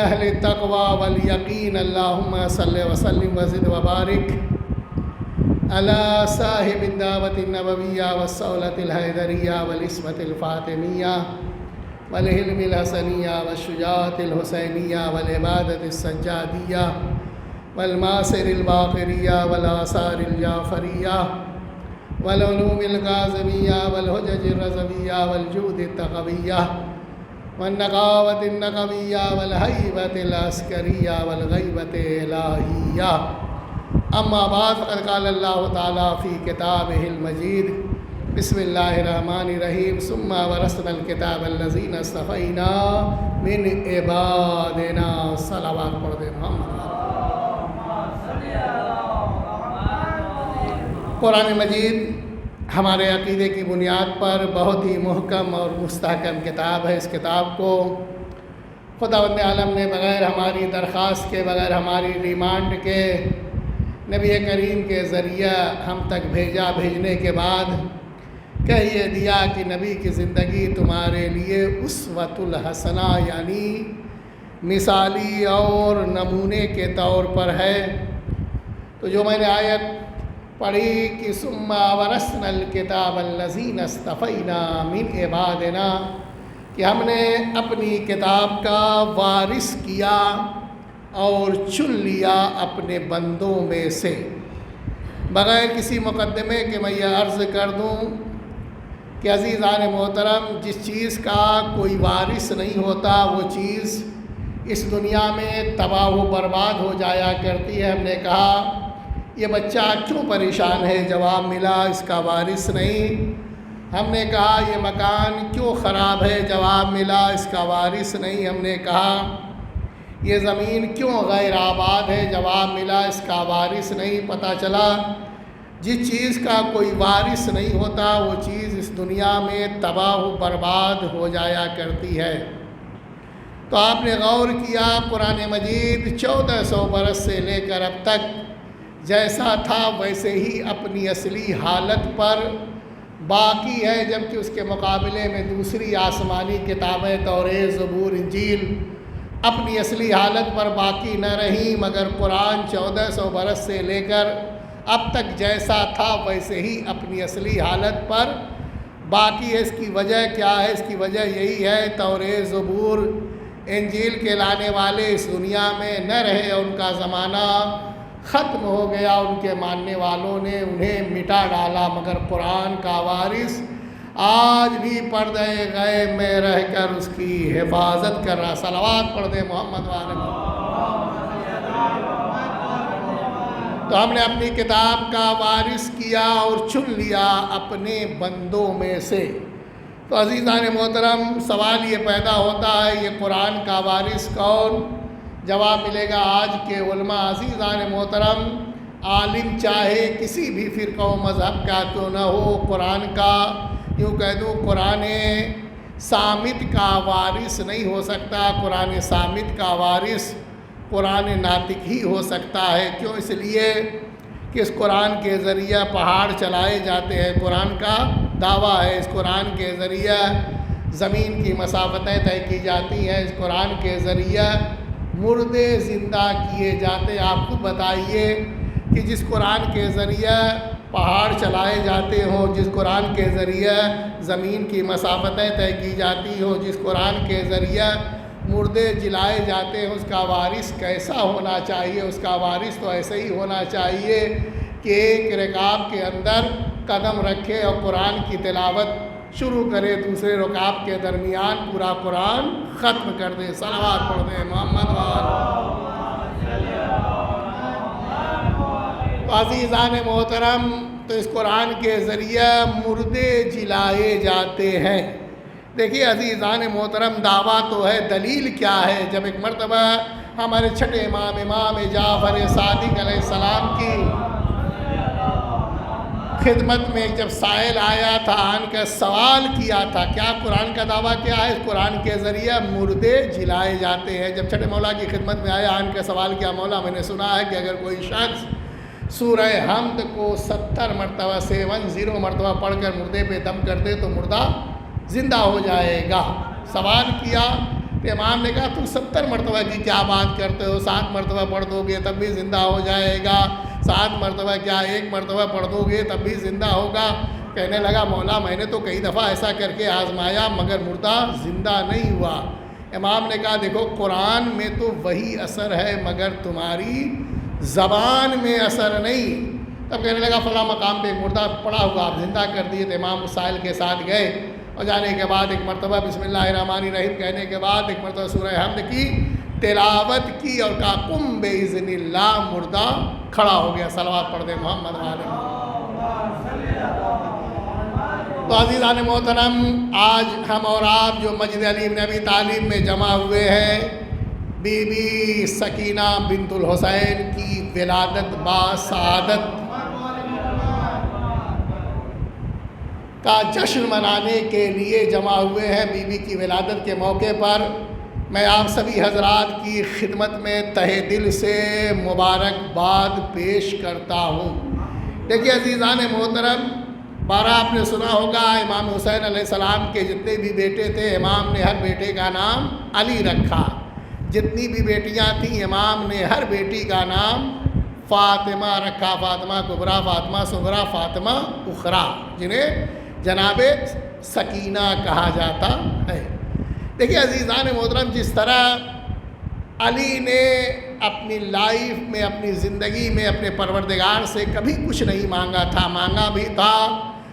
أهل التقوى واليقين اللهم صل وسلم وزد وبارك على صاحب الدعوة النبوية والصولة الحيدرية والعصمة الفاطمية والحلم الحسنية والشجاعة الحسينية والعبادة السجادية والماصر الباقرية والآثار الجعفرية والعلوم القاسمية والحجج الرضوية والجود التقوية والنقاوة النقوية والهيبة العسكرية والغيبة الإلهية. أما بعد، فقد قال الله تعالى في كتابه المجيد: بسم الله الرحمن الرحيم. ثم ورثنا الكتاب الذين اصطفينا من عبادنا. صلوات پڑھ دیں محمد. قرآن مجید ہمارے عقیدے کی بنیاد پر بہت ہی محکم اور مستحکم کتاب ہے. اس کتاب کو خداوند عالم نے بغیر ہماری درخواست کے، بغیر ہماری ڈیمانڈ کے، نبی کریم کے ذریعہ ہم تک بھیجا. بھیجنے کے بعد کہہ یہ دیا کہ نبی کی زندگی تمہارے لیے اسوۃ الحسنہ یعنی مثالی اور نمونے کے طور پر ہے. تو جو میں نے آیت پڑھی کہ ثم ورثنا الکتاب الذین اصطفینا من عبادنا، کہ ہم نے اپنی کتاب کا وارث کیا اور چن لیا اپنے بندوں میں سے. بغیر کسی مقدمے کے میں یہ عرض کر دوں کہ عزیزان محترم، جس چیز کا کوئی وارث نہیں ہوتا وہ چیز اس دنیا میں تباہ و برباد ہو جایا کرتی ہے. ہم نے کہا یہ بچہ کیوں پریشان ہے؟ جواب ملا اس کا وارث نہیں. ہم نے کہا یہ مکان کیوں خراب ہے؟ جواب ملا اس کا وارث نہیں. ہم نے کہا یہ زمین کیوں غیر آباد ہے؟ جواب ملا اس کا وارث نہیں. پتہ چلا جس چیز کا کوئی وارث نہیں ہوتا وہ چیز اس دنیا میں تباہ و برباد ہو جایا کرتی ہے. تو آپ نے غور کیا قرآن مجید 1400 برس سے لے کر اب تک جیسا تھا ویسے ہی اپنی اصلی حالت پر باقی ہے، جبکہ اس کے مقابلے میں دوسری آسمانی کتابیں توریت، زبور، انجیل اپنی اصلی حالت پر باقی نہ رہیں، مگر قرآن 1400 برس سے لے کر اب تک جیسا تھا ویسے ہی اپنی اصلی حالت پر باقی ہے. اس کی وجہ کیا ہے؟ اس کی وجہ یہی ہے توریت، زبور، انجیل کے لانے والے اس دنیا میں نہ رہے، ان کا زمانہ ختم ہو گیا، ان کے ماننے والوں نے انہیں مٹا ڈالا، مگر قرآن کا وارث آج بھی پردے غیب میں رہ کر اس کی حفاظت کر رہا. صلوات پڑھ دیں محمد والے. تو ہم نے اپنی کتاب کا وارث کیا اور چن لیا اپنے بندوں میں سے. تو عزیزان محترم، سوال یہ پیدا ہوتا ہے یہ قرآن کا وارث کون؟ جواب ملے گا آج کے علماء. عزیزان محترم، عالم چاہے کسی بھی فرقہ و مذہب کا کیوں نہ ہو، قرآن کا یوں کہہ دوں قرآن صامت کا وارث نہیں ہو سکتا. قرآن صامت کا وارث قرآن ناطق ہی ہو سکتا ہے. کیوں؟ اس لیے کہ اس قرآن کے ذریعہ پہاڑ چلائے جاتے ہیں. قرآن کا دعویٰ ہے اس قرآن کے ذریعہ زمین کی مسافتیں طے کی جاتی ہیں. اس قرآن کے ذریعہ مردے زندہ کیے جاتے. آپ خود بتائیے کہ جس قرآن کے ذریعہ پہاڑ چلائے جاتے ہوں، جس قرآن کے ذریعہ زمین کی مسافتیں طے کی جاتی ہوں، جس قرآن کے ذریعہ مردے جلائے جاتے ہیں، اس کا وارث کیسا ہونا چاہیے؟ اس کا وارث تو ایسے ہی ہونا چاہیے کہ ایک رکعت کے اندر قدم رکھے اور قرآن کی تلاوت شروع کرے، دوسرے رکعت کے درمیان پورا قرآن ختم کر دے. صلوات پڑھ دیں محمد والے. تو عزیزان محترم، تو اس قرآن کے ذریعہ مردے جلائے جاتے ہیں. دیکھیے عزیزان محترم، دعویٰ تو ہے، دلیل کیا ہے؟ جب ایک مرتبہ ہمارے چھٹے امام جعفر صادق علیہ السلام کی خدمت میں جب سائل آیا تھا، آن کا سوال کیا تھا کیا قرآن کا دعویٰ کیا ہے؟ اس قرآن کے ذریعہ مردے جلائے جاتے ہیں. جب چھٹے مولا کی خدمت میں آیا، آن کا سوال کیا، مولا میں نے سنا ہے کہ اگر کوئی شخص سورہ حمد کو 70 مرتبہ 70 مرتبہ پڑھ کر مردے پہ دم کر دے تو مردہ زندہ ہو جائے گا. سوال کیا تو امام نے کہا تم 70 مرتبہ کی کیا بات کرتے ہو، 7 مرتبہ پڑھ دو گے تب بھی زندہ ہو جائے گا، 7 مرتبہ کیا 1 مرتبہ پڑھ دو گے تب بھی زندہ ہوگا۔ کہنے لگا مولا میں نے تو کئی دفعہ ایسا کر کے آزمایا مگر مردہ زندہ نہیں ہوا۔ امام نے کہا دیکھو قرآن میں تو وہی اثر ہے مگر تمہاری زبان میں اثر نہیں۔ تب کہنے لگا فلاں مقام پہ ایک مردہ پڑا ہوا آپ زندہ کر دیے، تو امام مسائل کے ساتھ گئے اور جانے کے بعد ایک مرتبہ بسم اللہ الرحمن الرحیم کہنے کے بعد ایک مرتبہ سورہ حمد کی تلاوت کی اور کہا قم باذن اللہ، مردہ کھڑا ہو گیا۔ صلوات پڑھ دے محمد وعلیہ۔ تو عزیزان محترم، آج ہم اور آپ جو مسجد علی بن ابی طالب میں جمع ہوئے ہیں، بی بی سکینہ بنت الحسین کی ولادت باسعادت کا جشن منانے کے لیے جمع ہوئے ہیں۔ بی بی کی ولادت کے موقع پر میں آپ سبھی حضرات کی خدمت میں تہہ دل سے مبارکباد پیش کرتا ہوں۔ دیکھیے عزیزان محترم، بارہ آپ نے سنا ہوگا امام حسین علیہ السلام کے جتنے بھی بیٹے تھے امام نے ہر بیٹے کا نام علی رکھا، جتنی بھی بیٹیاں تھیں امام نے ہر بیٹی کا نام فاطمہ رکھا، فاطمہ کبریٰ، فاطمہ صغریٰ، فاطمہ اخریٰ، جنہیں جناب سکینہ کہا جاتا ہے۔ دیکھیے عزیزان محترم، جس طرح علی نے اپنی لائف میں، اپنی زندگی میں اپنے پروردگار سے کبھی کچھ نہیں مانگا تھا، مانگا بھی تھا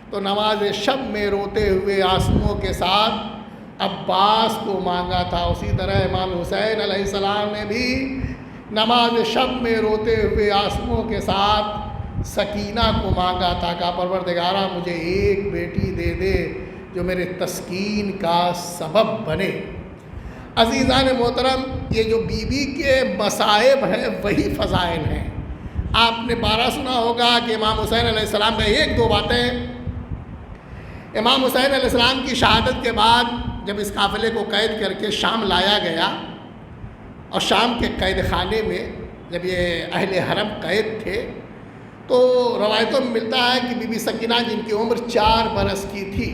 تو نماز شب میں روتے ہوئے آنسوؤں کے ساتھ عباس کو مانگا تھا، اسی طرح امام حسین علیہ السلام نے بھی نماز شب میں روتے ہوئے آنسوؤں کے ساتھ سکینہ کو مانگا تھا، کہا پروردگارہ مجھے ایک بیٹی دے دے جو میرے تسکین کا سبب بنے۔ عزیزان محترم، یہ جو بی بی کے مصائب ہیں وہی فضائل ہیں۔ آپ نے بارہ سنا ہوگا کہ امام حسین علیہ السلام کا ایک دو باتیں، امام حسین علیہ السلام کی شہادت کے بعد جب اس قافلے کو قید کر کے شام لایا گیا اور شام کے قید خانے میں جب یہ اہل حرم قید تھے تو روایتوں میں ملتا ہے کہ بی بی سکینہ جن کی عمر 4 برس کی تھی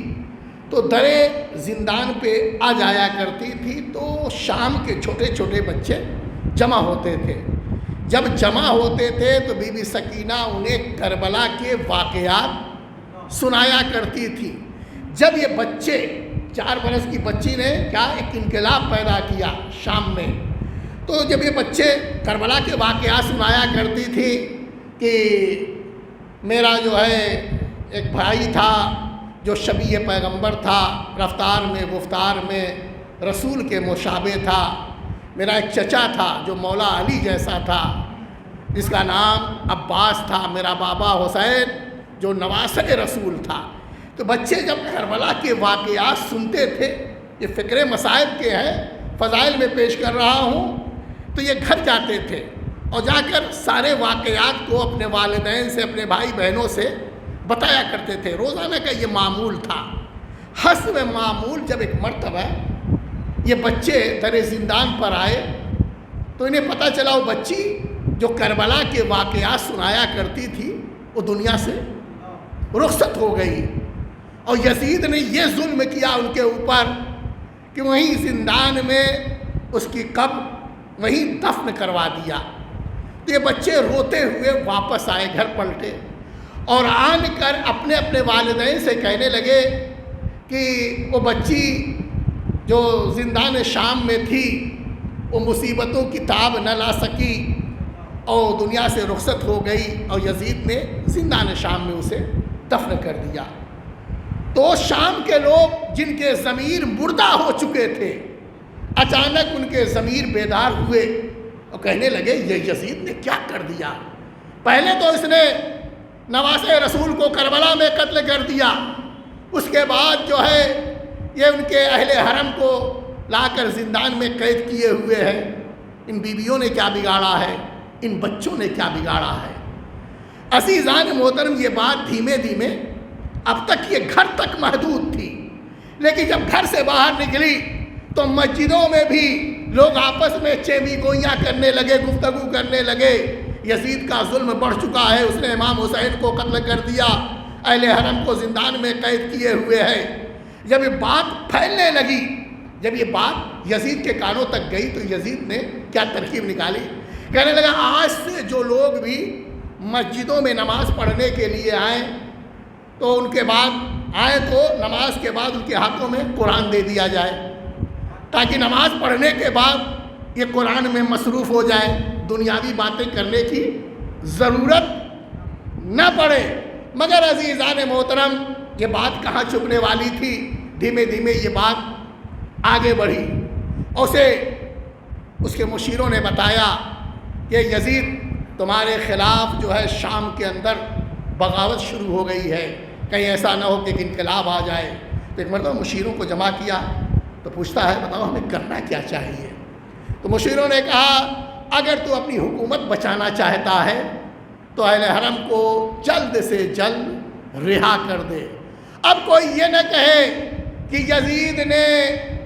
تو درے زندان پہ آ جایا کرتی تھی، تو شام کے چھوٹے چھوٹے بچے جمع ہوتے تھے۔ جب جمع ہوتے تھے تو بی بی سکینہ انہیں کربلا کے واقعات سنایا کرتی تھی۔ جب یہ بچے 4 برس کی بچی نے کیا ایک انقلاب پیدا کیا شام میں، تو جب یہ بچے کربلا کے واقعات سنایا کرتی تھی کہ میرا جو ہے ایک بھائی تھا جو شبیہ پیغمبر تھا، رفتار میں گفتار میں رسول کے مشابہ تھا، میرا ایک چچا تھا جو مولا علی جیسا تھا جس کا نام عباس تھا، میرا بابا حسین جو نواسہ رسول تھا۔ تو بچے جب کربلا کے واقعات سنتے تھے، یہ فکر مصائب کے ہیں، فضائل میں پیش کر رہا ہوں، تو یہ گھر جاتے تھے اور جا کر سارے واقعات کو اپنے والدین سے، اپنے بھائی بہنوں سے بتایا کرتے تھے۔ روزانہ کا یہ معمول تھا۔ حسب معمول جب ایک مرتبہ یہ بچے در زندان پر آئے تو انہیں پتہ چلا وہ بچی جو کربلا کے واقعات سنایا کرتی تھی وہ دنیا سے رخصت ہو گئی، اور یزید نے یہ ظلم کیا ان کے اوپر کہ وہیں زندان میں اس کی قبر وہیں دفن کروا دیا۔ تو یہ بچے روتے ہوئے واپس آئے، گھر پلٹے اور آن کر اپنے اپنے والدین سے کہنے لگے کہ وہ بچی جو زندان شام میں تھی وہ مصیبتوں کی تاب نہ لا سکی اور دنیا سے رخصت ہو گئی، اور یزید نے زندان شام میں اسے دفن کر دیا۔ تو شام کے لوگ جن کے ضمیر مردہ ہو چکے تھے اچانک ان کے ضمیر بیدار ہوئے اور کہنے لگے یہ یزید نے کیا کر دیا؟ پہلے تو اس نے نواسہ رسول کو کربلا میں قتل کر دیا، اس کے بعد جو ہے یہ ان کے اہل حرم کو لا کر زندان میں قید کیے ہوئے ہیں۔ ان بیویوں نے کیا بگاڑا ہے، ان بچوں نے کیا بگاڑا ہے؟ عزیزان محترم، یہ بات دھیمے دھیمے اب تک یہ گھر تک محدود تھی، لیکن جب گھر سے باہر نکلی تو مسجدوں میں بھی لوگ آپس میں چیمی گوئیاں کرنے لگے، گفتگو کرنے لگے۔ یزید کا ظلم بڑھ چکا ہے، اس نے امام حسین کو قتل کر دیا، اہل حرم کو زندان میں قید کیے ہوئے ہے۔ جب یہ بات پھیلنے لگی، جب یہ بات یزید کے کانوں تک گئی تو یزید نے کیا ترکیب نکالی، کہنے لگا آج سے جو لوگ بھی مسجدوں میں نماز پڑھنے کے لیے آئیں تو ان کے بعد آئیں تو نماز کے بعد ان کے ہاتھوں میں قرآن دے دیا جائے، تاکہ نماز پڑھنے کے بعد یہ قرآن میں مصروف ہو جائے، دنیاوی باتیں کرنے کی ضرورت نہ پڑے۔ مگر عزیزان محترم یہ بات کہاں چھپنے والی تھی، دھیمے دھیمے یہ بات آگے بڑھی، اسے اس کے مشیروں نے بتایا کہ یزید تمہارے خلاف جو ہے شام کے اندر بغاوت شروع ہو گئی ہے، کہیں ایسا نہ ہو کہ انقلاب آ جائے۔ تو ایک مرتبہ مشیروں کو جمع کیا تو پوچھتا ہے بتاؤ ہمیں کرنا کیا چاہیے؟ تو مشیروں نے کہا اگر تو اپنی حکومت بچانا چاہتا ہے تو اہل حرم کو جلد سے جلد رہا کر دے۔ اب کوئی یہ نہ کہے کہ یزید نے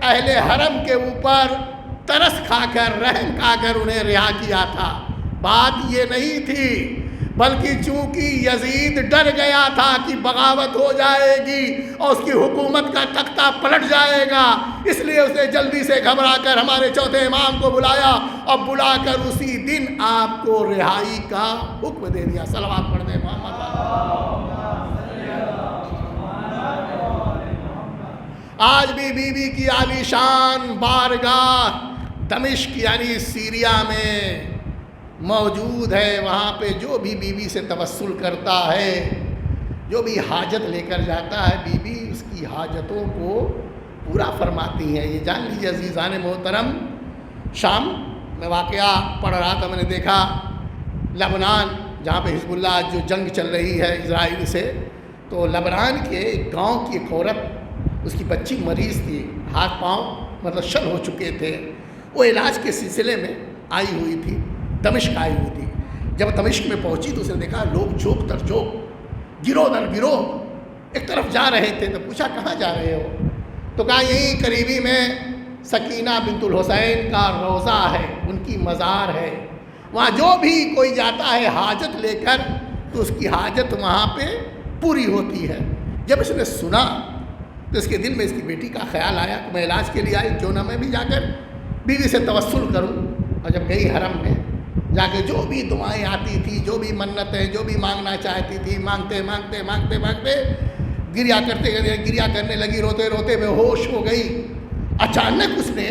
اہل حرم کے اوپر ترس کھا کر رحم کھا کر انہیں رہا کیا تھا، بات یہ نہیں تھی، بلکہ چونکہ یزید ڈر گیا تھا کہ بغاوت ہو جائے گی اور اس کی حکومت کا تختہ پلٹ جائے گا، اس لیے اسے جلدی سے گھبرا کر ہمارے چوتھے امام کو بلایا اور بلا کر اسی دن آپ کو رہائی کا حکم دے دیا۔ صلوات پڑھ دیں محمد۔ آج بھی بی بی کی عالی شان بارگاہ دمشق یعنی سیریا میں موجود ہے، وہاں پہ جو بھی بی بی سے توسل کرتا ہے، جو بھی حاجت لے کر جاتا ہے، بی بی اس کی حاجتوں کو پورا فرماتی ہیں۔ یہ جان لیجیے عزیزان محترم، شام میں واقعہ پڑھ رہا تھا، میں نے دیکھا لبنان جہاں پہ حزب اللہ جو جنگ چل رہی ہے اسرائیل سے، تو لبنان کے ایک گاؤں کی ایک عورت، اس کی بچی مریض تھی، ہاتھ پاؤں مطلب شل ہو چکے تھے، وہ علاج کے سلسلے میں آئی ہوئی تھی، دمشق آئی ہوئی تھی۔ جب دمشق میں پہنچی تو اس نے دیکھا لوگ چوک در چوک، گروہ در گروہ ایک طرف جا رہے تھے، تو پوچھا کہاں جا رہے ہو؟ تو کہا یہیں قریبی میں سکینہ بنت الحسین کا روضہ ہے، ان کی مزار ہے، وہاں جو بھی کوئی جاتا ہے حاجت لے کر تو اس کی حاجت وہاں پہ پوری ہوتی ہے۔ جب اس نے سنا تو اس کے دل میں اس کی بیٹی کا خیال آیا کہ میں علاج کے لیے آئی، کیوں نہ میں بھی جا کر بیوی سے توسل کروں۔ اور جب گئی حرم میں جا کے جو بھی دعائیں آتی تھی، جو بھی منتیں جو بھی مانگنا چاہتی تھی، مانگتے مانگتے مانگتے مانگتے گریا کرنے لگی، روتے روتے بے ہوش ہو گئی۔ اچانک اس نے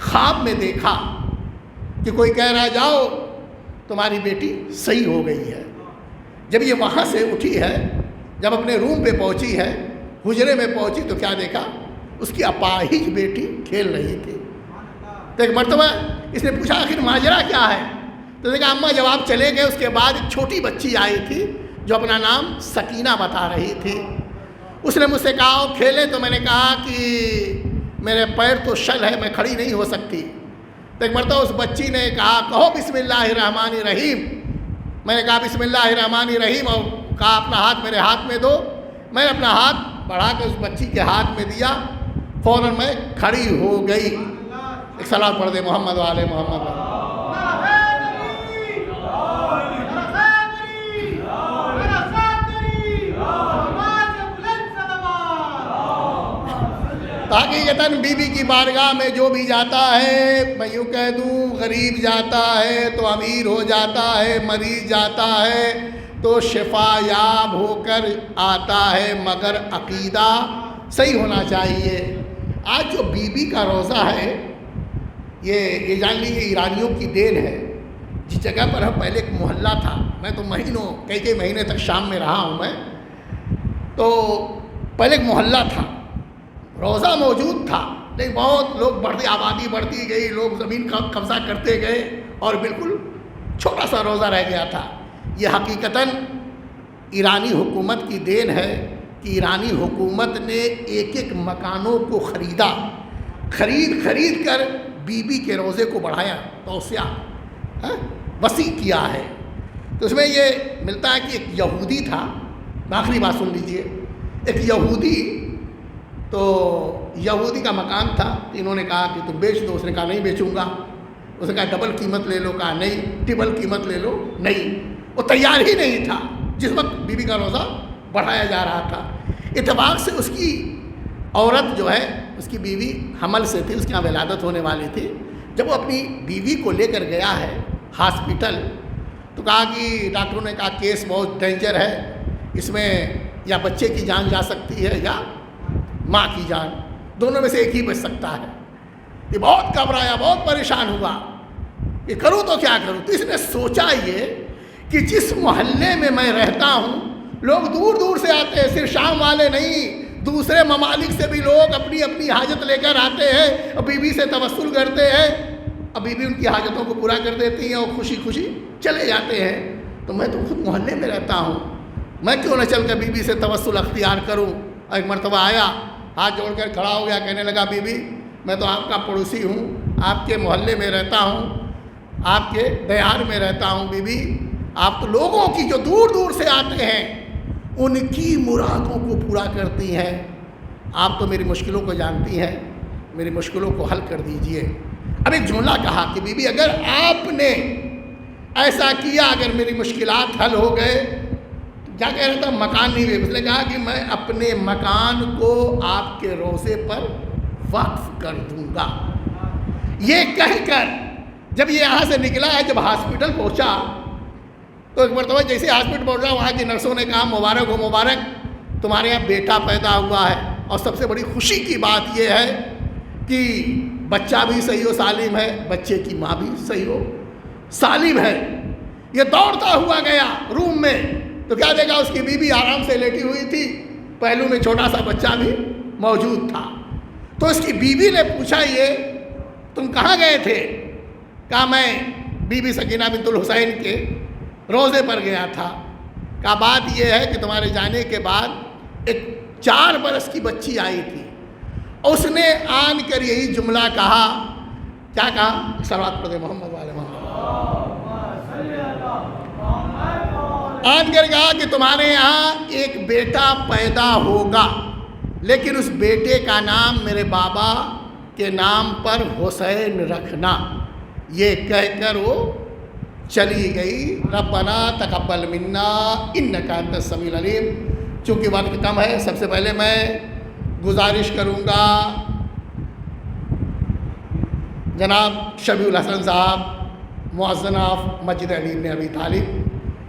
خواب میں دیکھا کہ کوئی کہہ رہا جاؤ تمہاری بیٹی صحیح ہو گئی ہے۔ جب یہ وہاں سے اٹھی ہے، جب اپنے روم پہ پہنچی ہے، حجرے میں پہنچی تو کیا دیکھا؟ اس کی اپاہج بیٹی کھیل رہی تھی۔ تو ایک مرتبہ اس نے پوچھا آخر ماجرا کیا ہے؟ تو دیکھا اماں جب آپ چلے گئے اس کے بعد ایک چھوٹی بچی آئی تھی جو اپنا نام سکینہ بتا رہی تھی، اس نے مجھ سے کہا وہ کھیلے، تو میں نے کہا کہ میرے پیر تو شل ہے، میں کھڑی نہیں ہو سکتی۔ تو ایک مرتبہ اس بچی نے کہا کہو بسم اللہ الرحمن الرحیم۔ میں نے کہا بسم اللہ الرحمن الرحیم، اور کہا اپنا ہاتھ میرے ہاتھ میں دو۔ میں نے اپنا ہاتھ بڑھا کے اس بچی کے ہاتھ میں دیا، فوراً میں کھڑی ہو گئی۔ ایک صلوات پڑھ دے محمد وعلى محمد۔ حقیقتاً بی بی کی بارگاہ میں جو بھی جاتا ہے، میں یوں کہہ دوں غریب جاتا ہے تو امیر ہو جاتا ہے، مریض جاتا ہے تو شفا یاب ہو کر آتا ہے، مگر عقیدہ صحیح ہونا چاہیے۔ آج جو بی بی کا روضہ ہے یہ جان لیجیے ایرانیوں کی دین ہے۔ جس جگہ پر ہم پہلے ایک محلہ تھا، میں تو کئی مہینے تک شام میں رہا ہوں میں، تو پہلے ایک محلہ تھا، روضہ موجود تھا، لیکن بہت لوگ آبادی بڑھتی گئی، لوگ زمین کا قبضہ کرتے گئے اور بالکل چھوٹا سا روضہ رہ گیا تھا۔ یہ حقیقتاً ایرانی حکومت کی دین ہے کہ ایرانی حکومت نے ایک ایک مکانوں کو خرید کر بی بی کے روضے کو بڑھایا، توسیع وسیع کیا ہے۔ تو اس میں یہ ملتا ہے کہ ایک یہودی تھا، آخری بات سن لیجئے، ایک یہودی کا مکان تھا، انہوں نے کہا کہ تم بیچ دو، اس نے کہا نہیں بیچوں گا، اس نے کہا ڈبل قیمت لے لو، کہا نہیں، ٹرپل قیمت لے لو، نہیں، وہ تیار ہی نہیں تھا جس وقت بی بی کا روزہ بڑھایا جا رہا تھا۔ اتفاق سے اس کی عورت جو ہے اس کی بیوی حمل سے تھی، اس کے یہاں ولادت ہونے والی تھی. جب وہ اپنی بیوی کو لے کر گیا ہے ہاسپٹل تو کہا کہ ڈاکٹروں نے کہا کیس بہت ڈینجر ہے، اس میں یا بچے کی جان جا سکتی ہے یا ماں کی جان، دونوں میں سے ایک ہی بچ سکتا ہے. یہ بہت گھبرایا، بہت پریشان ہوا کہ کروں تو کیا کروں. تو اس نے سوچا یہ کہ جس محلے میں میں رہتا ہوں لوگ دور دور سے آتے ہیں، صرف شام والے نہیں، دوسرے ممالک سے بھی لوگ اپنی اپنی حاجت لے کر آتے ہیں، اور بیوی سے توسل کرتے ہیں، اب بیوی ان کی حاجتوں کو پورا کر دیتی ہیں اور خوشی خوشی چلے جاتے ہیں. تو میں تو خود محلے میں رہتا ہوں، میں کیوں نہ چل کر بیوی سے توسل اختیار کروں. ایک مرتبہ آیا، ہاتھ جوڑ کر کھڑا ہو گیا، کہنے لگا بیوی میں تو آپ کا پڑوسی ہوں، آپ کے محلے میں رہتا ہوں، آپ کے دیار میں رہتا ہوں. بیوی آپ تو لوگوں کی جو دور دور سے آتے ہیں ان کی مرادوں کو پورا کرتی ہیں، آپ تو میری مشکلوں کو جانتی ہیں، میری مشکلوں کو حل کر دیجئے. اب ایک جملہ کہا کہ بی بی اگر آپ نے ایسا کیا، اگر میری مشکلات حل ہو گئے، کیا کہہ رہا تھا، مکان نہیں ہوئے. اس نے کہا کہ میں اپنے مکان کو آپ کے روضے پر وقف کر دوں گا. یہ کہہ کر جب یہ یہاں سے نکلا ہے، جب ہاسپٹل پہنچا تو ایک مرتبہ جیسے ہاسپٹل پہنچا وہاں کی نرسوں نے کہا مبارک ہو مبارک، تمہارے یہاں بیٹا پیدا ہوا ہے، اور سب سے بڑی خوشی کی بات یہ ہے کہ بچہ بھی صحیح و سالم ہے، بچے کی ماں بھی صحیح و سالم ہے. یہ دوڑتا ہوا گیا روم میں تو کیا دیکھا، اس کی بیوی آرام سے لیٹی ہوئی تھی، پہلو میں چھوٹا سا بچہ بھی موجود تھا. تو اس کی بیوی نے پوچھا یہ تم کہاں گئے تھے؟ کہا میں بی بی سکینہ بنت الحسین کے روضے پر گیا تھا. کہا بات یہ ہے کہ تمہارے جانے کے بعد ایک 4 برس کی بچی آئی تھی، اس نے آن کر یہی جملہ کہا. کیا کہا؟ صلوات پڑھتے محمد والے محمد. آن کر کہا کہ تمہارے یہاں ایک بیٹا پیدا ہوگا، لیکن اس بیٹے کا نام میرے بابا کے نام پر حسین رکھنا. یہ کہہ کر وہ چلی گئی. ربنا تقبل منا انک انت السمیع العلیم. چونکہ وقت کم ہے، سب سے پہلے میں گزارش کروں گا جناب شبیع الحسن صاحب، مؤذن آف مسجد علی بن ابی طالب،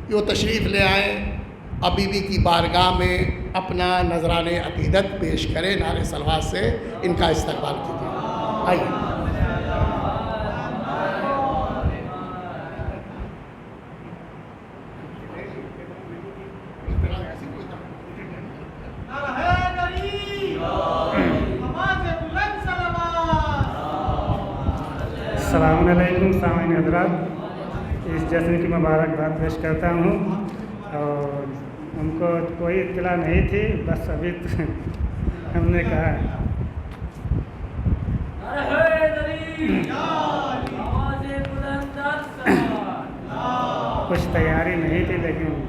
کہ وہ تشریف لے آئیں اور بی بی کی بارگاہ میں اپنا نذران عقیدت پیش کریں، نعرہ صلوات سے ان کا استقبال کیجیے. آئیے. السلام علیکم سامعین حضرات، اس جشن کی مبارکباد پیش کرتا ہوں. اور ان کو کوئی اطلاع نہیں تھی، بس ابھی ہم نے کہا کچھ تیاری نہیں تھی، لیکن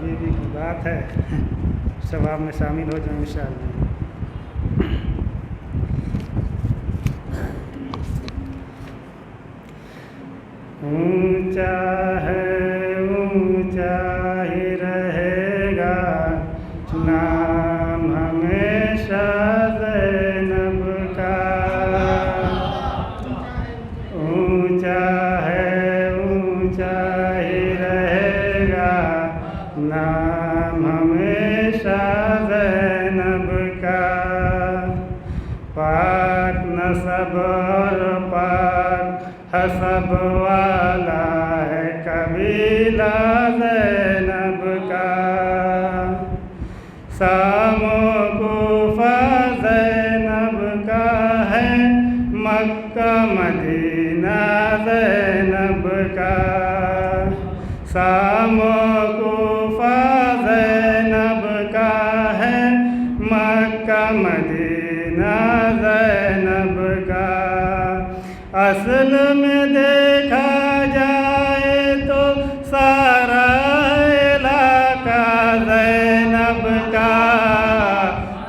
بیوی کی بات ہے، ثواب میں شامل ہو جائیں انشاءاللہ. اونچا ہے اونچا ہی رہے گا نام ہمیشہ زینب کا. اونچا ہے اونچا ہی رہے گا نام ہمیشہ زینب کا. پاک نسب اور پاک حسب والا ہے قبیلہ زینب کا. سام و کوفہ زینب کا ہے، مکہ مدینہ زینب کا. سام و کوفہ زینب کا ہے، مکہ مدینہ زینب کا. اصل میں دیکھا جائے تو سارا علاقہ زینب کا.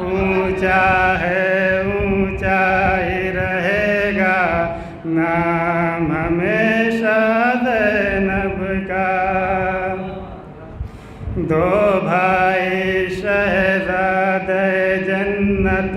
اونچا ہے اونچا ہی رہے گا نام ہمیشہ زینب کا. 2 بھائی شہزادے جنت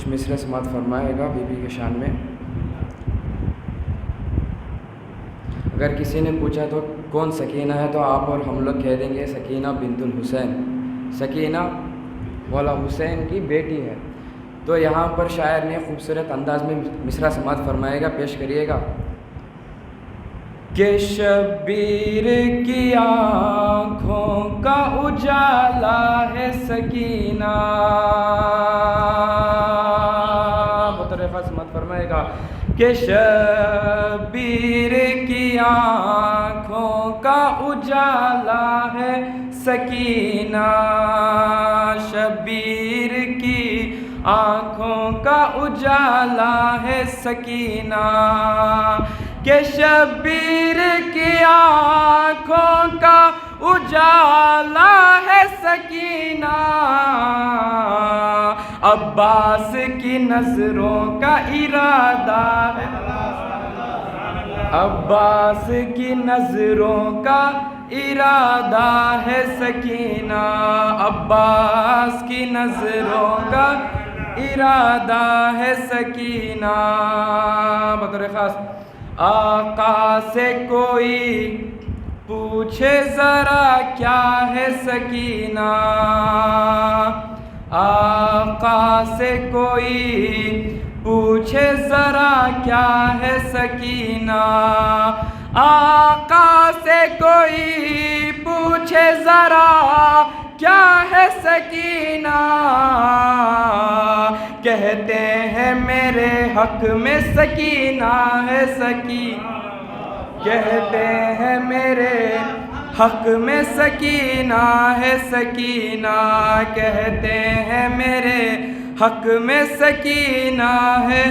کچھ مصرع سماعت فرمائے گا بی بی کے شان میں۔ اگر کسی نے پوچھا تو کون سکینہ ہے تو آپ اور ہم لوگ کہہ دیں گے سکینہ بنت الحسین، سکینہ مولا حسین کی بیٹی ہے۔ تو یہاں پر شاعر نے خوبصورت انداز میں مصرع سماعت فرمائے گا، پیش کریے گا کہ شبیر کی آنکھوں کا اجالا ہے سکینہ، بطور خاص سماعت فرمائے گا کہ شبیر کی آنکھوں کا اجالا ہے سکینہ، شبیر کی آنکھوں کا اجالا ہے سکینہ، کہ شبیر کی آنکھوں کا اجالا ہے سکینہ، عباس کی نظروں کا ارادہ ہے، عباس کی نظروں کا ارادہ ہے سکینہ، عباس کی نظروں کا ارادہ ہے سکینہ، بطور خاص آقا سے کوئی پوچھے ذرا کیا ہے سکینہ، آقا سے کوئی پوچھے ذرا کیا ہے سکینہ، آقا سے کوئی پوچھے ذرا کیا ہے سکینہ، کہتے ہیں میرے حق میں سکینہ ہے سکینہ، کہتے ہیں میرے حق میں سکینہ ہے سکینہ، کہتے ہیں میرے حق میں سکینہ ہے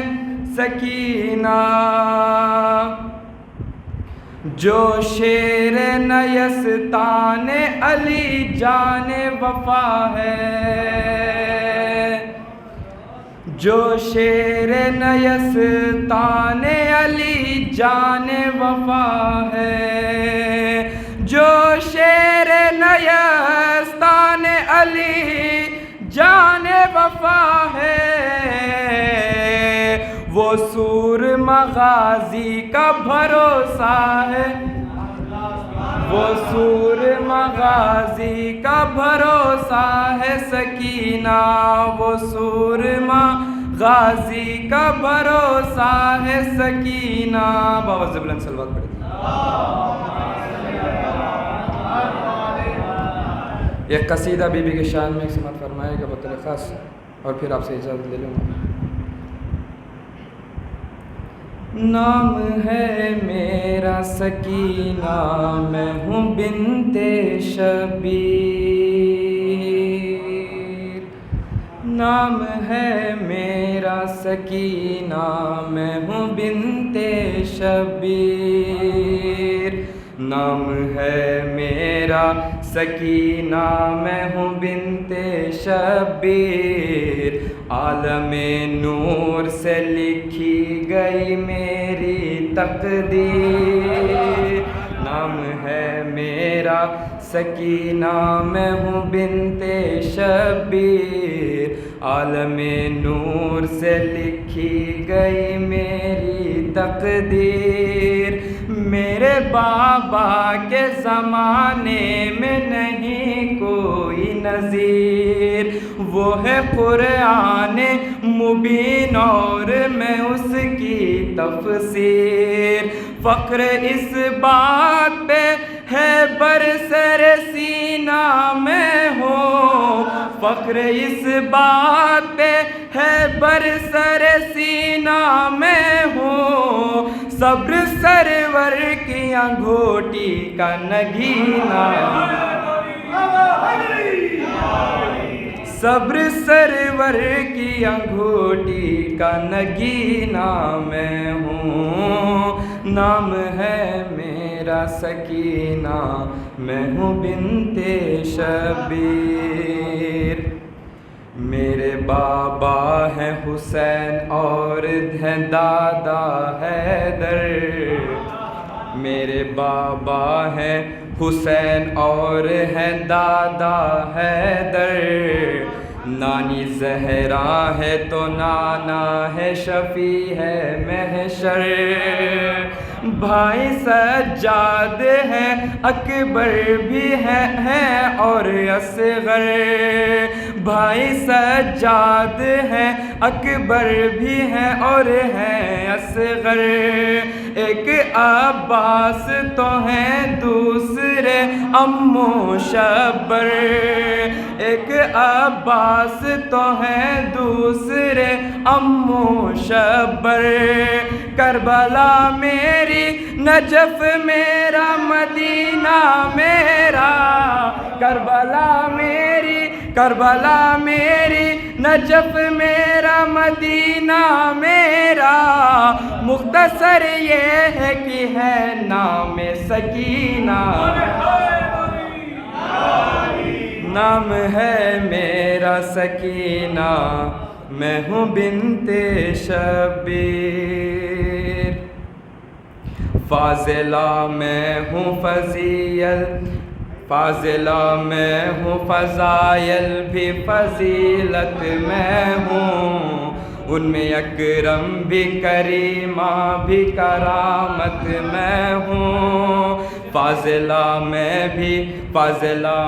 سکینہ، جو شیر نیستان علی جان وفا ہے، جو شیر نیستان علی جان وفا ہے، جو شیر نیستان علی جان وفا ہے، وہ سورما غازی کا بھروسہ ہے، وہ سورما غازی کا بھروسہ ہے سکینہ، وہ سورما غازی کا بھروسہ ہے سکینہ، بابا زبلن صلوات پڑھیں۔ ایک قصیدہ بی بی کے شان میں ایک سماعت فرمائے گا بطور خاص، اور پھر آپ سے اجازت لے لوں گا۔ نام ہے میرا سکینہ، میں ہوں بنت شبیر، نام ہے میرا سکینہ، میں ہوں بنت شبیر، نام ہے میرا سکینہ، میں ہوں بنت شبیر، عالم نور سے لکھی گئی میری تقدیر، نام ہے میرا سکینہ، میں ہوں بنت شبیر، عالم نور سے لکھی گئی میری تقدیر، میرے بابا کے زمانے میں نہیں کوئی نظیر، وہ ہے قرآن مبین اور میں اس کی تفسیر، فخر اس بات پہ ہے برسر سینہ میں ہوں، فخر اس بات پہ ہے برسر سینہ میں ہوں، صبر سرور کی انگوٹی کا نگینہ، صبر سرور کی انگوٹی کا نگینہ میں ہوں، نام ہے میرا سکینہ، میں ہوں بنت شبیر، میرے بابا ہیں حسین اور ہیں دادا حیدر، میرے بابا ہیں حسین اور ہیں دادا حیدر، نانی زہرا ہے تو نانا ہے شفیع ہے محشر، بھائی سجاد ہے اکبر بھی ہے اور اصغر، بھائی سجاد ہے اکبر بھی ہے اور ہے اصغر، ایک عباس تو ہیں دوسرے امو شبر، ایک عباس تو ہیں دوسرے امو شبر، کربلا میری نجف میرا مدینہ میرا، کربلا میری نجف میرا مدینہ میرا، مختصر یہ ہے کہ ہے نام سکینہ، نام ہے میرا سکینہ، میں ہوں بنت شبیر، فاضلہ میں ہوں فاضلہ میں ہوں، فضائل بھی فضیلت میں ہوں، ان میں اکرم بھی کریمہ بھی کرامت میں ہوں، فاضلہ میں ہوں فاضلہ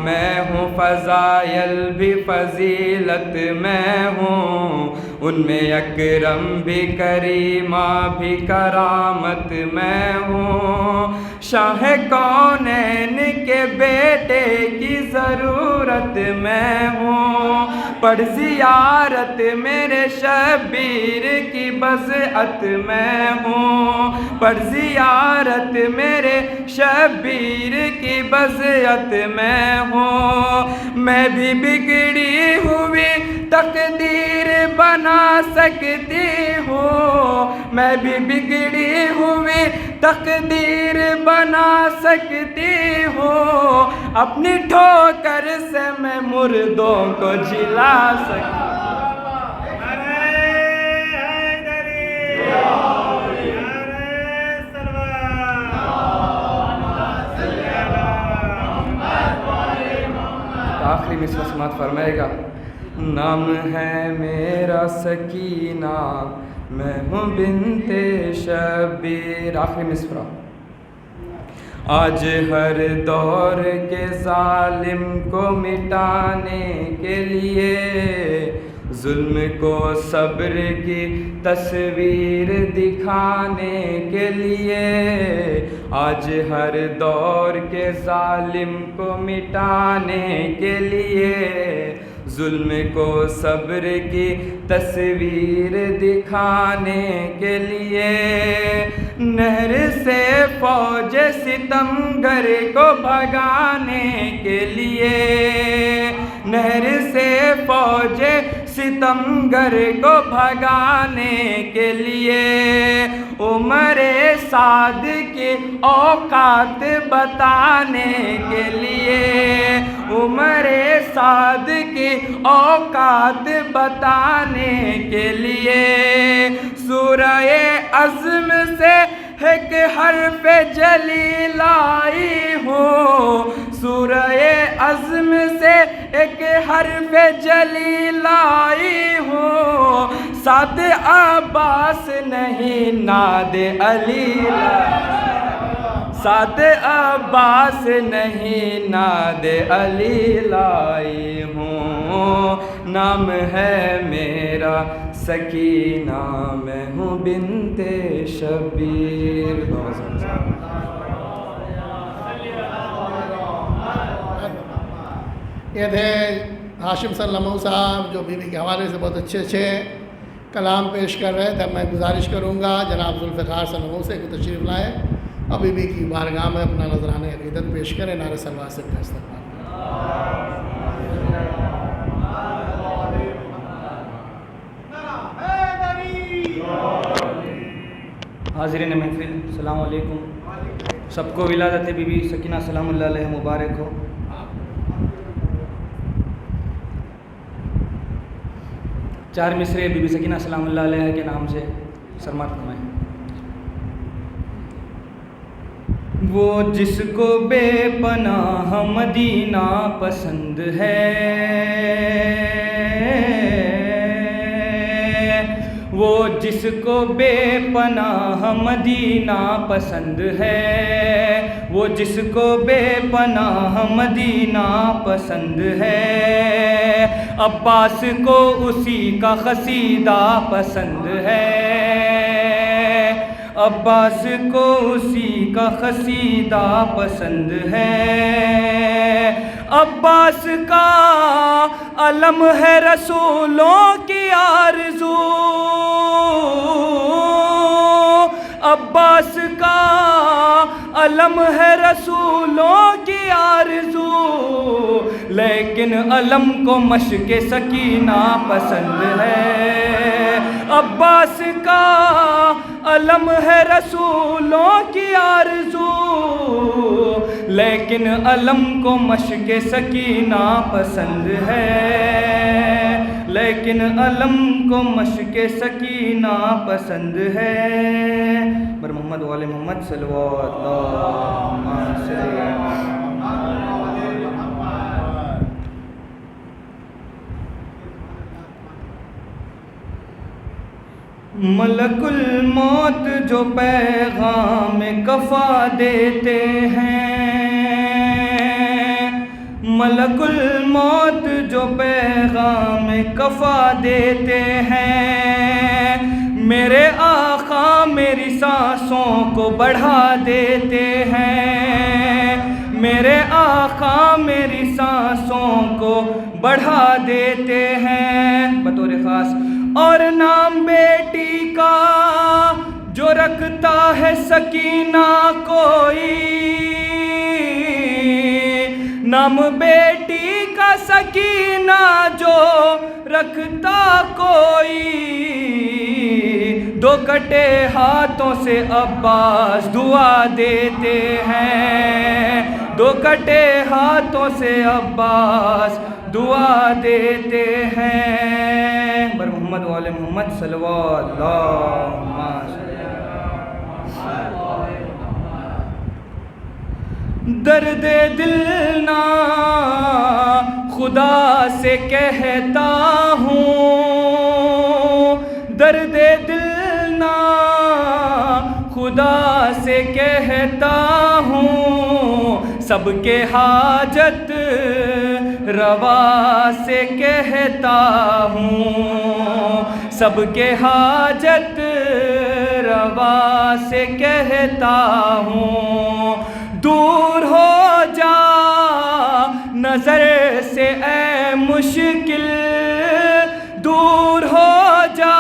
میں ہوں، فضائل بھی فضیلت میں ہوں، ان میں اکرم بھی کریمہ بھی کرامت میں ہوں، شاہ کونین کے بیٹے کی ضرورت میں ہوں، پڑھ زیارت میرے شبیر کی بضعت میں ہوں، پڑھ زیارت میرے شبیر کی بضعت میں ہوں، میں بھی بگڑی ہوئی تقدیر بنا سکتی ہوں، میں بھی بگڑی ہوئی تقدیر بنا سکتی ہوں، اپنی ٹھوکر سے میں مردوں کو جلا سکتی ہوں۔ آخری مصرع سماعت فرمائے گا، نام ہے میرا سکینہ، میں ہوں بنت شبیر۔ آخری مصرع، آج ہر دور کے ظالم کو مٹانے کے لیے، ظلم کو صبر کی تصویر دکھانے کے لیے، آج ہر دور کے ظالم کو مٹانے کے لیے، ظلم کو صبر کی تصویر دکھانے کے لیے، نہر سے فوج ستمگر کو بھگانے کے لیے، نہر سے فوج ستمگر کو بھگانے کے لیے، عمر سعد کی اوقات بتانے کے لیے، عمر سعد کی اوقات بتانے کے لیے، سورہ عزم سے ایک حرف جلیل آئی ہوں، سورہ عزم سے ایک حرف جلیل آئی ہوں، سعد عباس نہیں ناد علی سعد عباس نہیں ناد علی لائی ہوں، نام ہے میرا سکینہ، میں ہوں بنت شبیر۔ یہ تھے ہاشم سلمو صاحب جو بیوی کے حوالے سے بہت اچھے اچھے کلام پیش کر رہے تھے۔ میں گزارش کروں گا جناب ذوالفقار سلمو سے کہ تشریف لائیں اور بیوی کی بارگاہ میں اپنا نذرانہ عقیدت پیش کریں، نعرہ صلوات سے کا استقبال۔ حاضرین محفل، السلام علیکم۔ سب کو ولادت بی بی سکینہ سلام اللہ علیہ مبارک ہو۔ چار مصرے بی بی سکینہ سلام اللہ علیہ کے نام سے سرمات فرمائیں۔ وہ جس کو بے پناہ مدینہ پسند ہے، وہ جس کو بے پناہ مدینہ پسند ہے، وہ جس کو بے پناہ مدینہ پسند ہے، عباس کو اسی کا قصیدہ پسند ہے، عباس کو اسی کا قصیدہ پسند ہے، عباس کا علم ہے رسولوں کی آرزو، عباس کا علم ہے رسولوں کی آرزو، لیکن علم کو مشق سکینہ پسند ہے، عباس کا علم ہے رسولوں کی آرزو، لیکن علم کو مشق سکینہ پسند ہے، لیکن علم کو مشق سکینہ پسند ہے۔ بر محمد وآل محمد صلوات اللہم صلی ملک الموت جو پیغام کفا دیتے ہیں، ملک الموت جو پیغام کفا دیتے ہیں، میرے آقا میری سانسوں کو بڑھا دیتے ہیں، میرے آقا میری سانسوں کو بڑھا دیتے ہیں بطور خاص، اور نام بیٹی کا جو رکھتا ہے سکینہ کوئی، نام بیٹی کا سکینہ جو رکھتا کوئی، دو کٹے ہاتھوں سے عباس دعا دیتے ہیں، دو کٹے ہاتھوں سے عباس دعا دیتے ہیں۔ بر محمد وآل محمد صلوات اللہم درد دل نا خدا سے کہتا ہوں، درد دل نا خدا سے کہتا ہوں، سب کے حاجت روا سے کہتا ہوں، سب کے حاجت روا سے کہتا ہوں، دور ہو جا نظر سے اے مشکل، دور ہو جا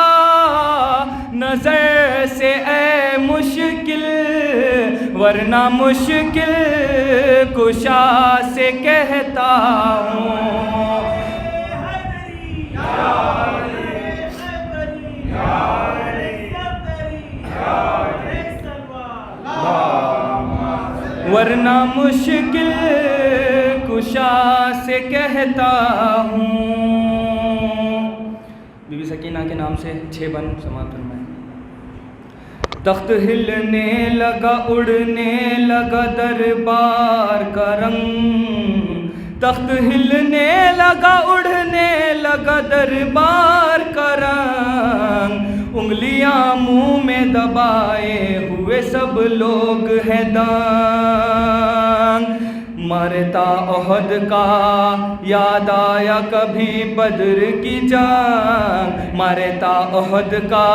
نظر سے اے مشکل، ورنہ مشکل کشا سے کہتا ہوں، ورنہ مشکل کشا سے کہتا ہوں۔ بی بی سکینہ کے نام سے 6 بند سماعت فرمائیں۔ تخت ہلنے لگا اڑنے لگا دربار کا رنگ، تخت ہلنے لگا اڑنے لگا دربار کا رنگ، انگلیاں منہ میں دبائے ہوئے سب لوگ ہیں دنگ، مرتا احد کا یاد آیا کبھی بدر کی جنگ، مرتا احد کا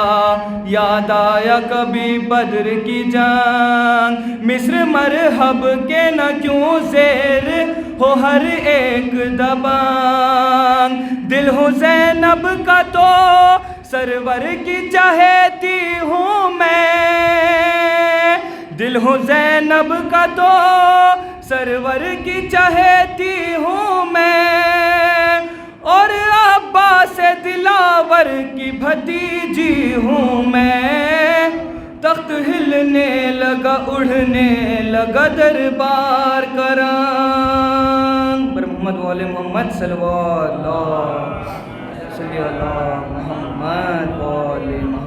یاد آیا کبھی بدر کی جنگ، مصر مرحب کے نہ کیوں زیر ہو ہر ایک دبنگ، دل ہو زینب کا تو سرور کی چاہتی ہوں میں، دل ہو زینب کا تو سرور کی چاہتی ہوں میں، اور عباس دلاور کی بھتیجی ہوں میں، تخت ہلنے لگا اڑنے لگا دربار کا رنگ۔ بر محمد وآل محمد صلوات اللہ صلی اللہ محمد وآل محمد۔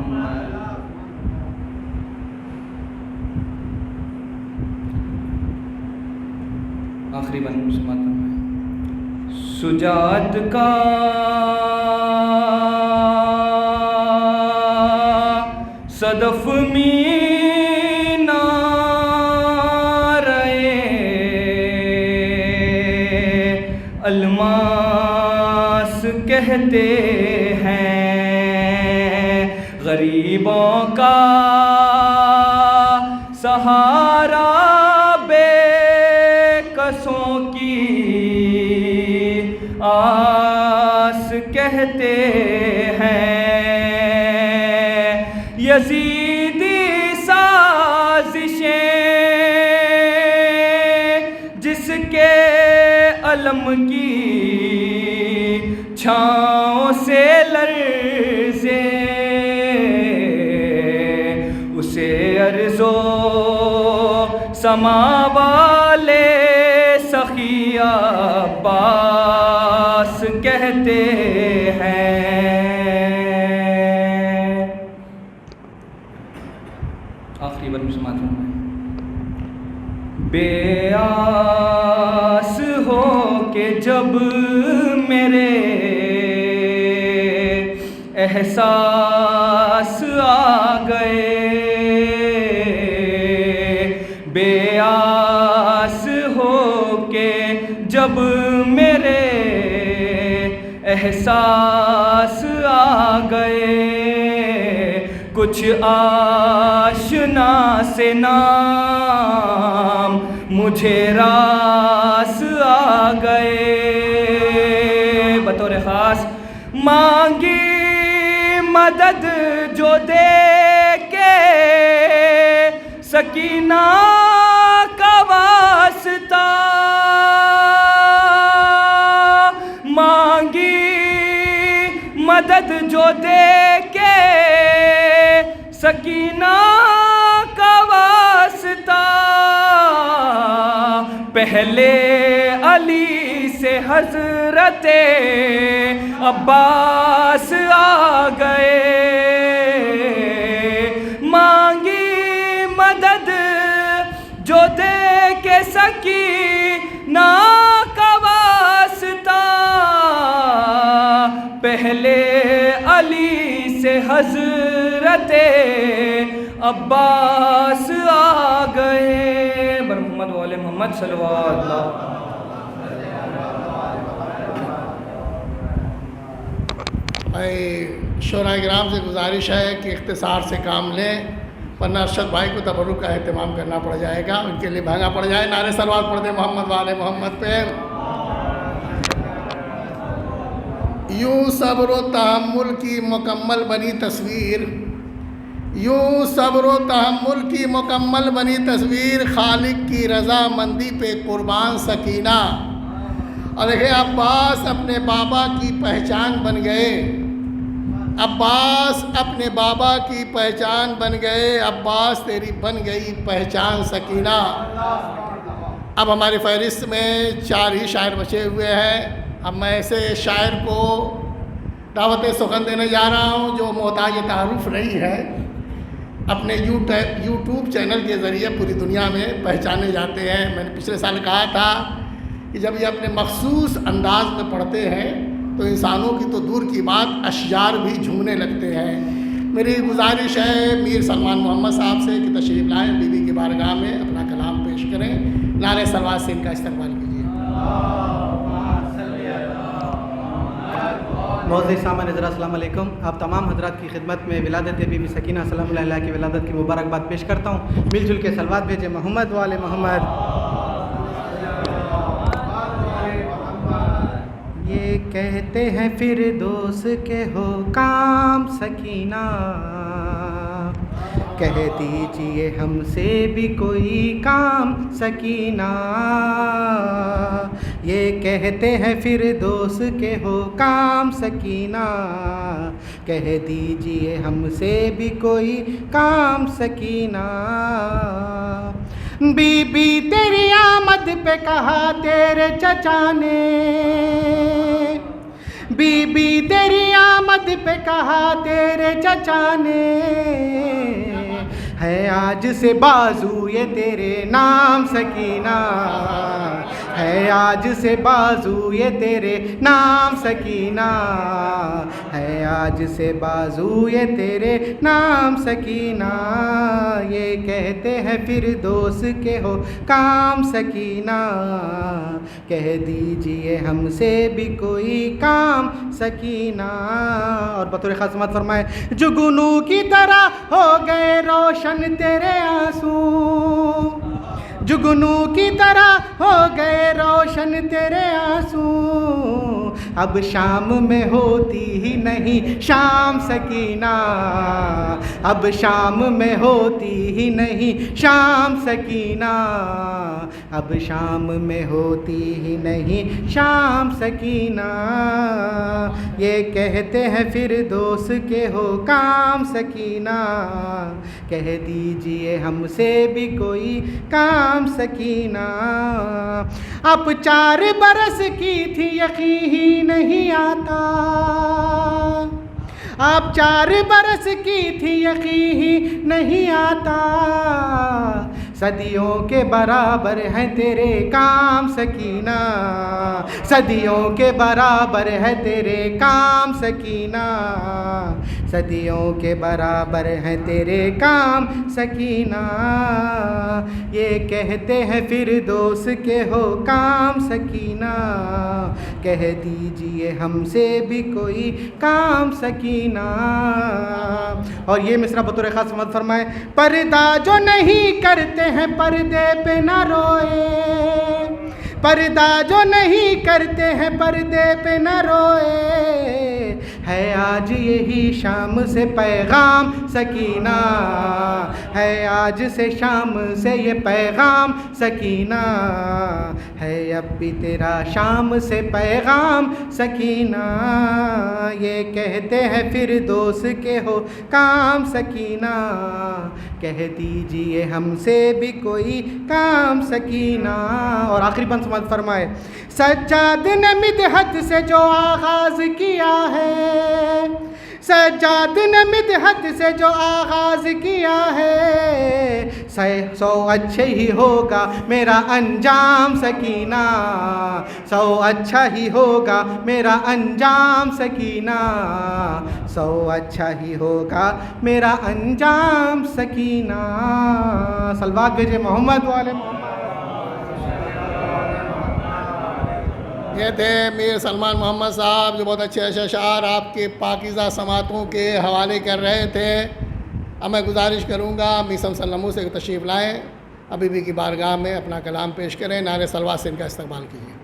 آخری بن سماعت فرمائیں۔ سجاد کا صدف الماس کہتے ہیں، غریبوں کا سہارا بے کسوں کی آس کہتے ہیں، یزیدی سازشیں جس کے علم کی چھاؤں سے لرزے، اسے ارض و سما والے سخی عباس کہتے ہیں۔ آخری بار سماعت فرمائیں۔ بے آس ہو کہ جب میرے احساس آ گئے، بے آس ہو کہ جب میرے احساس آ گئے، کچھ آشنا سے نام مجھے راس آ گئے، بطور خاص مانگی مدد جو دے کے سکینہ کا واسطہ، مانگی مدد جو دے کے سکینہ کا واسطہ، پہلے علی سے حضرت عباس آ گئے، مانگی مدد جو دے کے سکینہ کا واسطہ، پہلے علی سے حضرت عباس آ گئے۔ بر محمد وعلی محمد صلی اللہ علیہ وسلم۔ شعراء کرام سے گزارش ہے کہ اختصار سے کام لیں، ورنہ ارشد بھائی کو تبرک کا اہتمام کرنا پڑ جائے گا، ان کے لیے مہنگا پڑ جائے۔ نعرے صلوات پڑھ دیں محمد وعلی محمد پہ۔ یوں صبر و تحمل کی مکمل بنی تصویر، یوں صبر و تحمل کی مکمل بنی تصویر، خالق کی رضا مندی پہ قربان سکینہ۔ اور دیکھیں عباس اپنے بابا کی پہچان بن گئے، عباس اپنے بابا کی پہچان بن گئے، عباس تیری بن گئی پہچان سکینہ۔ اب ہماری فہرست میں 4 ہی شاعر بچے ہوئے ہیں۔ اب میں ایسے شاعر کو دعوت سخن دینے جا رہا ہوں جو محتاج تعارف نہیں ہے، اپنے یوٹیوب چینل کے ذریعے پوری دنیا میں پہچانے جاتے ہیں۔ میں نے پچھلے سال کہا تھا کہ جب یہ اپنے مخصوص انداز میں پڑھتے ہیں تو انسانوں کی تو دور کی بات اشجار بھی جھومنے لگتے ہیں۔ میری گزارش ہے میر سلمان محمد صاحب سے کہ تشریف لائیں، بی بی کی بارگاہ میں اپنا کلام پیش کریں، نعرے صلوات سے ان کا استقبال کیجیے۔ معزز سامعین حضرات السلام علیکم۔ آپ تمام حضرات کی خدمت میں ولادت بی بی سکینہ سلام اللہ علیہ کی ولادت کی مبارکباد پیش کرتا ہوں۔ مل جل کے صلوات بھیجیں محمد والے محمد۔ یہ کہتے ہیں فردوس کے ہو کام سکینہ، کہہ دیجئے ہم سے بھی کوئی کام سکینہ، یہ کہتے ہیں فردوس کے ہو کام سکینہ، کہہ دیجئے ہم سے بھی کوئی کام سکینہ، بی بی تیری آمد پہ کہا تیرے چچا نے، بی بی تیری آمد پہ کہا تیرے چچا نے، ہے آج سے بازو یہ تیرے نام سکینہ، ہے آج سے بازو یہ تیرے نام سکینہ، ہے آج سے بازو یہ تیرے نام سکینہ، یہ کہتے ہیں فردوس کے ہو کام سکینہ، کہہ دیجئے ہم سے بھی کوئی کام سکینہ۔ اور بطور خاص سماعت فرمائے، جگنو کی طرح ہو گئے روشن تیرے آنسو، جگنو کی طرح ہو گئے روشن تیرے آنسو، اب شام میں ہوتی ہی نہیں شام سکینہ، اب شام میں ہوتی ہی نہیں شام سکینہ، اب شام میں ہوتی ہی نہیں شام سکینہ، یہ کہتے ہیں فردوس کے ہو کام سکینہ، کہہ دیجئے ہم سے بھی کوئی کام سکینہ۔ اب 4 برس کی تھی یقین ہی نہیں آتا، اب 4 برس کی تھی یقین ہی نہیں آتا، صدیوں کے برابر ہیں تیرے کام سکینہ، صدیوں کے برابر ہے تیرے کام سکینہ، صدیوں کے برابر ہیں تیرے کام سکینہ، یہ کہتے ہیں فردوس کے ہو کام سکینہ، کہہ دیجئے ہم سے بھی کوئی کام سکینہ۔ اور یہ مصرع بطور خاص مت فرمائے، پردہ جو نہیں کرتے ہیں پردے پہ نہ روئے، پردہ جو نہیں کرتے ہیں پردے پہ نہ روئے، ہے آج یہی شام سے پیغام سکینہ، ہے آج سے شام سے یہ پیغام سکینہ، ہے اب بھی تیرا شام سے پیغام سکینہ، یہ کہتے ہیں فردوس کے ہو کام سکینہ، کہہ دیجئے ہم سے بھی کوئی کام سکینہ۔ اور آخری بند سماعت فرمائے، سجاد نے مدحت سے جو آغاز کیا ہے، سجاد نے مدحت سے جو آغاز کیا ہے، 100 اچھے ہی ہوگا میرا انجام سکینہ، 100 اچھا ہی ہوگا میرا انجام سکینہ، 100 اچھا ہی ہوگا میرا انجام سکینہ۔ صلوات بھیجے محمد والے محمد۔ یہ تھے میر سلمان محمد صاحب، جو بہت اچھے اشعار آپ کے پاکیزہ سماعتوں کے حوالے کر رہے تھے۔ اب میں گزارش کروں گا میسم سلموں سے تشریف لائیں، حبیبی کی بارگاہ میں اپنا کلام پیش کریں، نعرہ صلوات سے ان کا استقبال کیجیے۔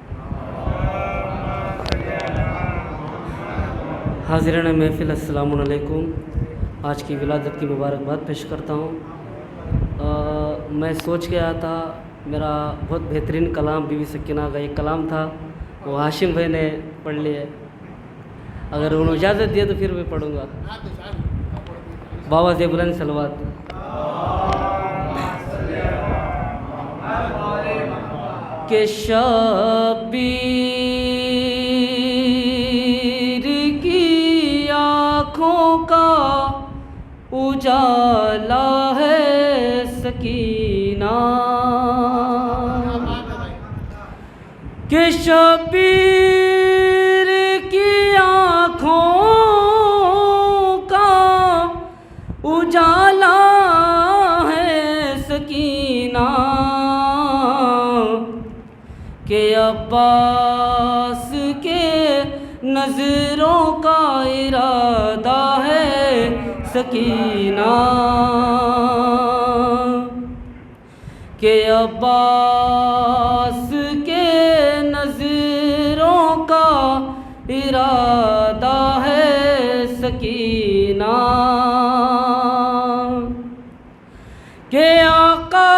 حاضرین محفل السلام علیکم، آج کی ولادت کی مبارکباد پیش کرتا ہوں۔ میں سوچ کے آیا تھا، میرا بہت بہترین کلام بی بی سکینہ کا ایک کلام تھا، وہ ہاشم بھائی نے پڑھ لیا ہے، اگر انہوں نے اجازت دیا تو پھر میں پڑھوں گا۔ بابا سے بلند صلوات۔ کہ شبیر کی آنکھوں کا اجالا ہے سکینہ، کہ شبیر کی آنکھوں کا اجالا ہے سکینہ، کہ عباس کے نظروں کا ارادہ ہے سکینہ، کہ عباس کے نظروں کا ارادہ ہے سکینہ، کہ آقا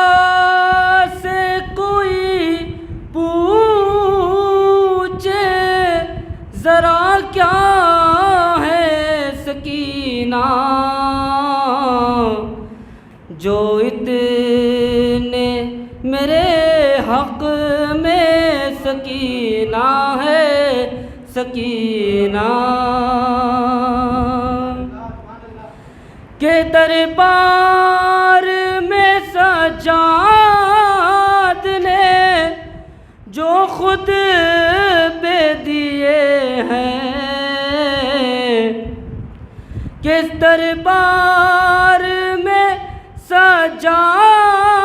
سے کوئی پوچھے ذرا کیا ہے سکینہ، جو اتنے میرے حق میں سکینہ ہے سکینہ، کہ دربار میں سجاد نے جو اس دربار میں سجاد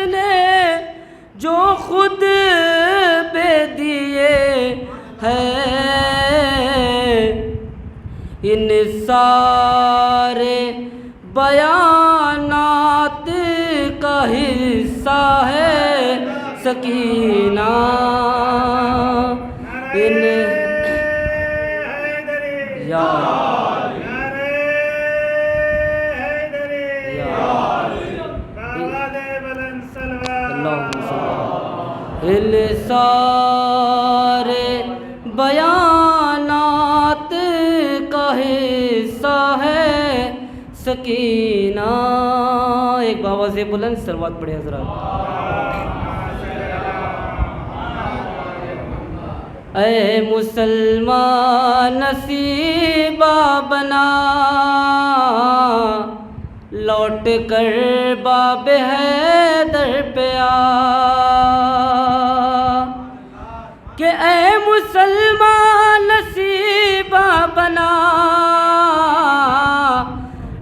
نے جو خود بے دیے ہیں، ان سارے بیانات کا حصہ ہے سکینہ، ان یا ان سارے بیانات کا حصہ ہے سکینہ۔ ایک بآواز بلند صلوات پڑھے حضرات۔ اے مسلمان نصیبہ بنا، لوٹ کر باب حیدر پہ آ، کہ اے مسلمان نصیبہ بنا،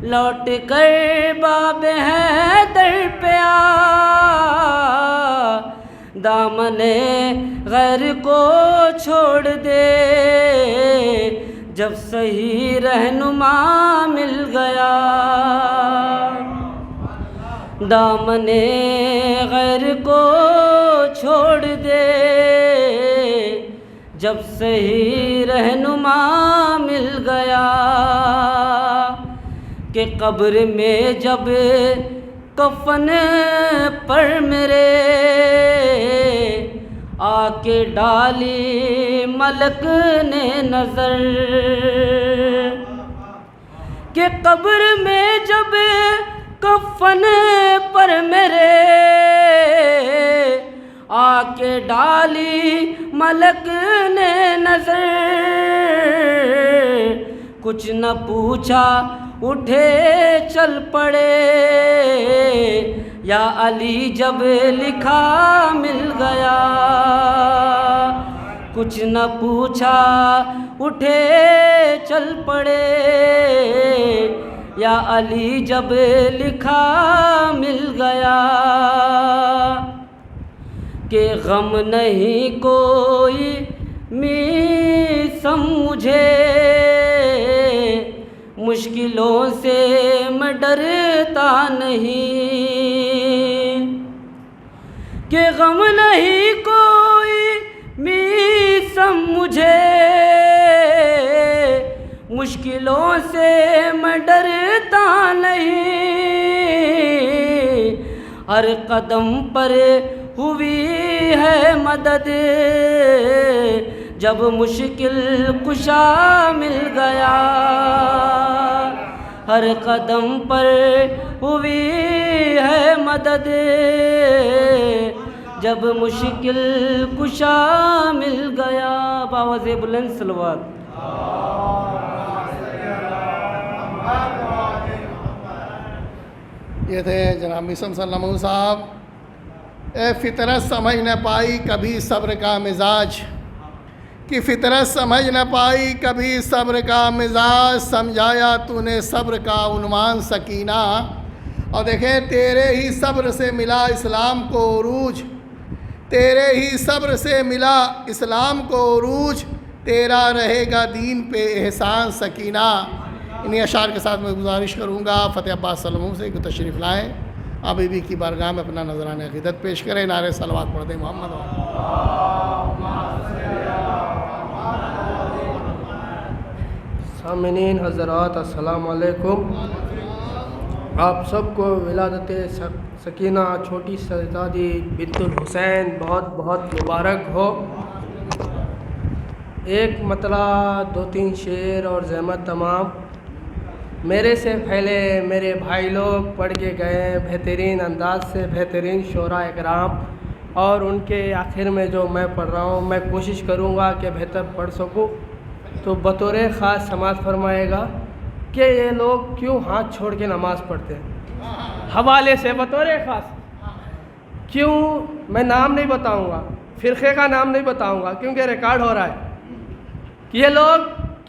لوٹ کر باب حیدر پہ آ، دامن غیر کو چھوڑ دے، جب صحیح رہنما مل گیا، دامن غیر کو چھوڑ دے، جب صحیح رہنما مل گیا، کہ قبر میں جب کفن پر میرے آ کے ڈالی ملک نے نظر، کہ قبر میں جب کفن پر میرے آ کے ڈالی ملک نے نظر، کچھ نہ پوچھا اٹھے چل پڑے، یا علی جب لکھا مل گیا، کچھ نہ پوچھا اٹھے چل پڑے، یا علی جب لکھا مل گیا، کہ غم نہیں کوئی میسم مجھے، مشکلوں سے میں ڈرتا نہیں، کہ غم نہیں کوئی میسم مجھے، مشکلوں سے میں ڈرتا نہیں، ہر قدم پر ہوئی ہے مدد، جب مشکل کشا مل گیا، ہر قدم پر ہوئی ہے مدد، جب مشکل کشا مل گیا۔ بآواز بلند صلوات۔ یہ تھے جناب مسم صلی اللہ علیہ وسلم صاحب۔ اے فطرت سمجھ نہ پائی کبھی صبر کا مزاج، کہ فطرت سمجھ نہ پائی کبھی صبر کا مزاج، سمجھایا تو نے صبر کا عنوان سکینہ۔ اور دیکھیں تیرے ہی صبر سے ملا اسلام کو عروج، تیرے ہی صبر سے ملا اسلام کو عروج، تیرا رہے گا دین پہ احسان سکینہ۔ انہی اشعار کے ساتھ میں گزارش کروں گا فتح عباس سلموں سے کہ تشریف لائیں، آپ بی کی بارگاہ میں اپنا نذرانہ عقیدت پیش کریں، نعرہ صلوات پڑھ دیں محمد۔ سامعین حضرات السلام علیکم، آپ سب کو ولادت سکینہ چھوٹی شہزادی بنت الحسین بہت بہت مبارک ہو۔ ایک مطلع، 2-3 شعر اور زحمت تمام میرے سے پہلے میرے بھائی لوگ پڑھ کے گئے بہترین انداز سے، بہترین شعراء اکرام، اور ان کے آخر میں جو میں پڑھ رہا ہوں میں کوشش کروں گا کہ بہتر پڑھ سکوں۔ تو بطور خاص سماعت فرمائے گا کہ یہ لوگ کیوں ہاتھ چھوڑ کے نماز پڑھتے ہیں، حوالے سے بطور خاص کیوں، میں نام نہیں بتاؤں گا، فرقے کا نام نہیں بتاؤں گا کیونکہ ریکارڈ ہو رہا ہے، کہ یہ لوگ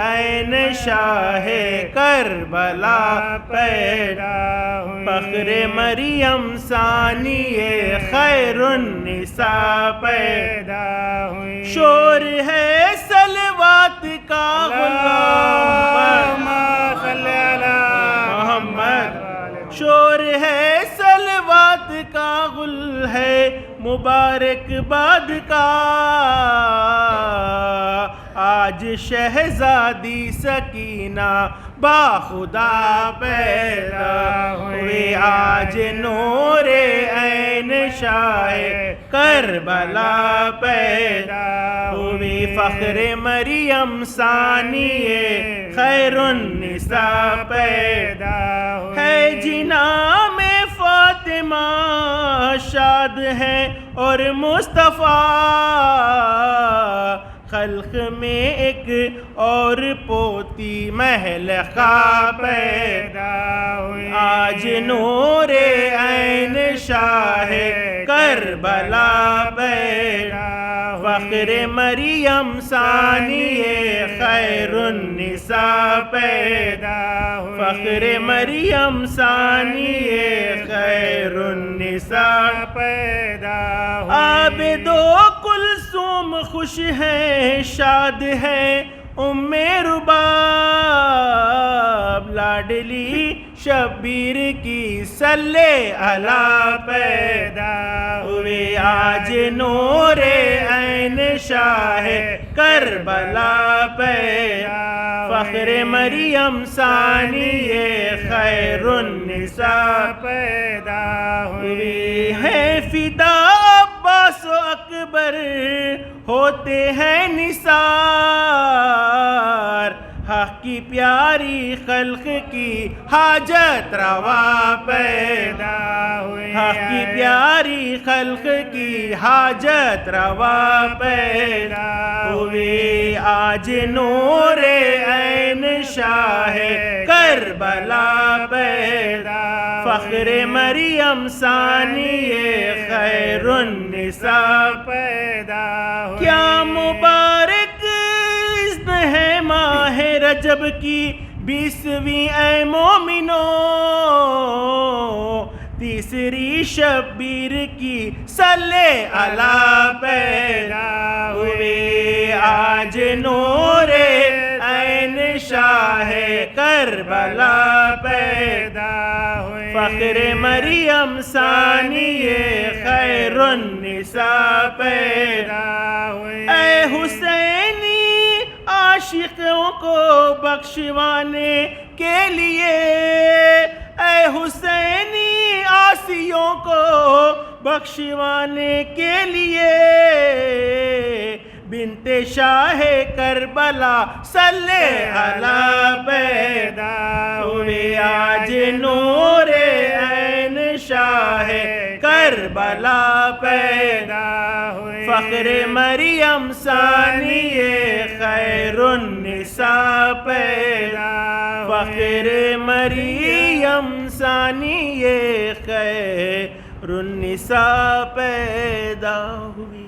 عین شاہ کربلا پیدا ہوئی، فخر مریم ثانی خیر النساء پیدا ہوئی، شور ہے صلوات کا غلام صلی اللہ محمد، شور ہے صلوات کا غل ہے مبارک باد کا، آج شہزادی سکینہ با خدا پیدا ہوئی، آج نور عین شاہ کربلا پیدا ہوئی، فخر مریم ثانی خیر النساء پیدا ہوئی، ہے جنا میں فاطمہ شاد ہے اور مصطفیٰ، خلق میں ایک اور پوتی مہلکہ پیدا ہوئی، آج نور عین شاہ کربلا پیدا، فخر مریم ثانی خیر النساء پیدا ہوئی، فخر مریم ثانی خیر النساء پیدا ہوئی، عابد و کلثوم خوش ہیں شاد ہے ام رباب، لاڈلی شبیر کی صلی علی پیدا ہوئی، آج نور عین شاہ کربلا پیدا، فخر مریم ثانی خیر النساء پیدا ہوئی، ہے فدا عباس و اکبر ہوتے ہیں نثار، حق کی پیاری خلق کی حاجت روا پیدا ہوئی، حق کی پیاری خلق کی حاجت روا پیدا ہوئی، آج نور عین شاہ کربلا پیدا، فخر مریم ثانی خیر النساء پیدا ہوئی، کیا مبارک ہے ماہ رجب کی 20ویں اے مومنو، تیسری شبیر کی صلی علی پیدا ہوئی، آج نور عین شاہ کربلا پیدا ہوئی، فخر مریم ثانی خیر النساء پیدا ہوئی، اے حسینی عاشقوں کو بخشوانے کے لیے، اے حسینی عاصیوں کو بخشوانے کے لیے، بنت شاہ کربلا صلی علی پیدا ہوئی، آج نور عین شاہ کربلا پیدا ہوئی، فخر مریم ثانی خیر النساء پیدا، فخر مریم ثانی خیر النساء پیدا ہوئی۔